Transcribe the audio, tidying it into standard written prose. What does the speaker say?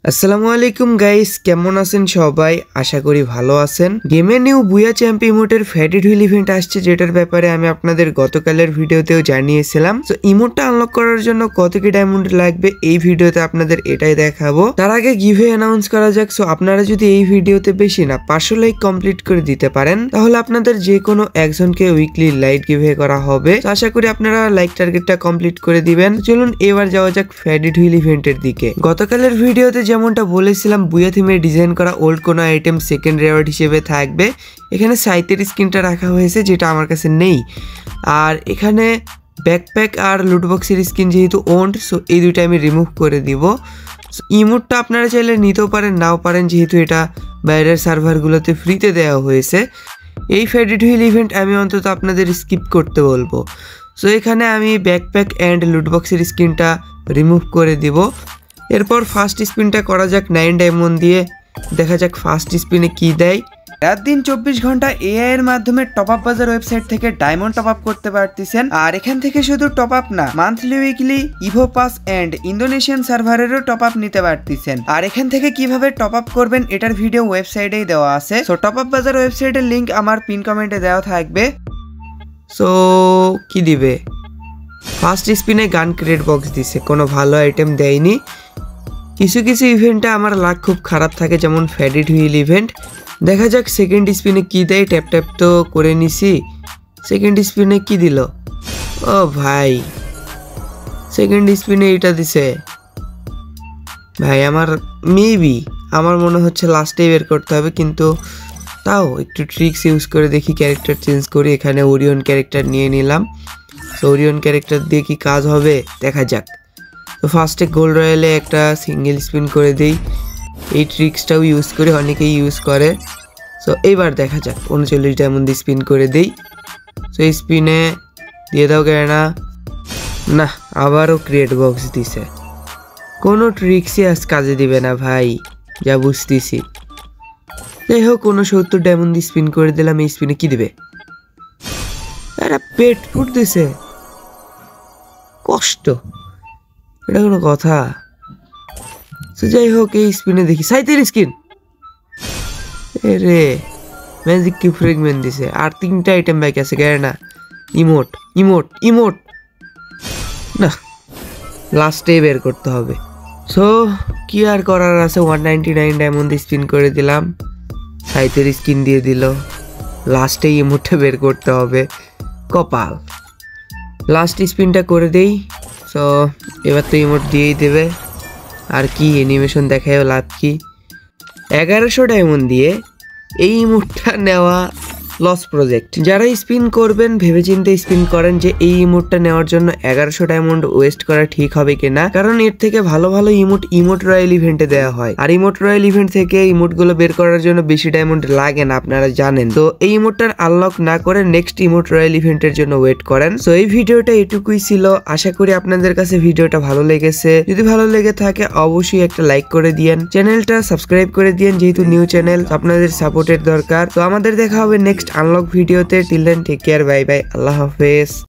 আসসালামু আলাইকুম গাইস, কেমন আছেন সবাই? আশা করি ভালো আছেন। গেমের নিউ বুয়া চ্যাম্প ইমোটের ফ্যাটেড হুইল ইভেন্ট আসছে, যেটার ব্যাপারে আমি আপনাদের গতকালের ভিডিওতেও জানিয়েছিলাম। তো ইমোটটা আনলক করার জন্য কত কি ডায়মন্ড লাগবে এই ভিডিওতে আপনাদের এটাই দেখাবো। তার আগে গিভে অ্যানাউন্স করা যাক। সো আপনারা যদি এই ভিডিওতে বেশি না 500 লাইক কমপ্লিট করে দিতে পারেন, তাহলে আপনাদের যে কোনো একজনকে উইকলি লাইট গিভে করা হবে। তো আশা করি আপনারা লাইক টার্গেটটা কমপ্লিট করে দিবেন। চলুন এবার যাওয়া যাক ফ্যাটেড হুইল ইভেন্টের দিকে। গতকালের ভিডিওতে যেমনটা বলেছিলাম, বুয়া থিমে ডিজাইন করা ওল্ড কোনো আইটেম সেকেন্ড রেওয়ার্ড হিসেবে থাকবে। এখানে সাইতের স্কিনটা রাখা হয়েছে, যেটা আমার কাছে নেই। আর এখানে ব্যাকপ্যাক আর লুটবক্সের স্কিন যেহেতু ওন্ড, সো এই দুইটা আমি রিমুভ করে দিব। ইমোটটা আপনারা চাইলে নিতেও পারেন, নাও পারেন, যেহেতু এটা বাইরের সার্ভারগুলোতে ফ্রিতে দেওয়া হয়েছে। এই ফ্যাটেড হুইল ইভেন্ট আমি অন্তত আপনাদের স্কিপ করতে বলবো। সো এখানে আমি ব্যাকপ্যাক অ্যান্ড লুটবক্সের স্কিনটা রিমুভ করে দিব। এরপর ফার্স্ট স্পিনটা করা যাক 9 ডায়মন্ড দিয়ে। দেখা যাক ফার্স্ট স্পিনে কি দেয়। রাত দিন 24 ঘন্টা এআই এর মাধ্যমে টপ আপ বাজার ওয়েবসাইট থেকে ডায়মন্ড টপ আপ করতে পারতেছেন। আর এখান থেকে শুধু টপ আপ না, monthly weekly evo pass and Indonesian সার্ভারেরও টপ আপ নিতে পারতেছেন। আর এখান থেকে কিভাবে টপ আপ করবেন এটার ভিডিও ওয়েবসাইটেই দেওয়া আছে। সো টপ আপ বাজার ওয়েবসাইটের লিংক আমার পিন কমেন্টে দেওয়া থাকবে। সো কি দিবে? ফার্স্ট স্পিনে গান ক্রেট বক্স দিছে, কোনো ভালো আইটেম দেয়নি। কিছু কিছু ইভেন্টে আমার লাক খুব খারাপ থাকে, যেমন ফ্যাটেড হুইল ইভেন্ট। দেখা যাক সেকেন্ড স্পিনে কি দেয়। ট্যাপ ট্যাপ তো করে নিছি। সেকেন্ড স্পিনে কি দিল? ও ভাই, সেকেন্ড স্পিনে এইটা দিছে। ভাই আমার মনে হচ্ছে লাস্টেই বের করতে হবে, কিন্তু তাও একটু ট্রিক্স ইউজ করে দেখি, ক্যারেক্টার চেঞ্জ করি। এখানে ওরিয়ন ক্যারেক্টার নিয়ে নিলাম। তো ওরিয়ন ক্যারেক্টার দিয়ে কি কাজ হবে দেখা যাক। তো ফার্স্টে গোল্ড রয়্যালে একটা সিঙ্গেল স্পিন করে দিই। এই ট্রিক্সটাও ইউজ করে, অনেকেই ইউজ করে। সো এইবার দেখা যাক 39 ডায়মন্ড দিয়ে স্পিন করে দিই। সো এই স্পিনে দিয়ে দাও কেনা না, আবারও ক্রিয়েট বক্স দিছে। কোনো ট্রিক্সই আজ কাজে দিবে না ভাই, যা বুঝতেছি। যাই হোক, 69 ডায়মন্ড দিয়ে স্পিন করে দিলাম। এই স্পিনে কি দিবে? একটা পেট ফুট দিছে। কষ্ট, এটা কোনো কথা? তো যাই হোক, এই স্পিনে দেখি সাইতের স্কিন। রে ম্যাজিক কি ফ্রেগমেন্ট দিছে। আর 3টা আইটেম ব্যাক আছে না। ইমোট ইমোট ইমোট না, লাস্টেই বের করতে হবে। সো কি আর করার আছে, 199 ডায়মন্ড স্পিন করে দিলাম। সাইতের স্কিন দিয়ে দিল। লাস্টে ইমোটটা বের করতে হবে, কপাল। লাস্ট স্পিনটা করে দেই। সো এবার তো ইমোট দিয়েই দেবে, আর কি অ্যানিমেশন দেখায় লাভ কি? 1100 ডায়মন্ড দিয়ে এই ইমোটটা নেওয়া লস প্রজেক্ট। যারা স্পিন করবেন ভেবেচিন্তে স্পিন করেন যে এই ইমোটটা নেওয়ার জন্য 1100 ডায়মন্ড ওয়েস্ট করা ঠিক হবে কিনা, কারণ এর থেকে ভালো ভালো ইমোট রয়্যাল ইভেন্টে দেওয়া হয়। আর ইমোট রয়্যাল ইভেন্ট থেকে ইমোটগুলো বের করার জন্য বেশি ডায়মন্ড লাগে না, আপনারা জানেন। তো এই ইমোটটার আনলক না করে নেক্সট ইমোট রয়্যাল ইভেন্টের জন্য ওয়েট করেন। সো এই ভিডিওটা এটুকুই ছিল। আশা করি আপনাদের কাছে ভিডিওটা ভালো লেগেছে। যদি ভালো লেগে থাকে অবশ্যই একটা লাইক করে দিয়েন, চ্যানেলটা সাবস্ক্রাইব করে দিয়েন, যেহেতু নিউ চ্যানেল আপনাদের সাপোর্টের দরকার। তো আমাদের দেখা হবে নেক্সট আনলক ভিডিওতে। Till then take care, bye bye, আল্লাহ হাফেজ।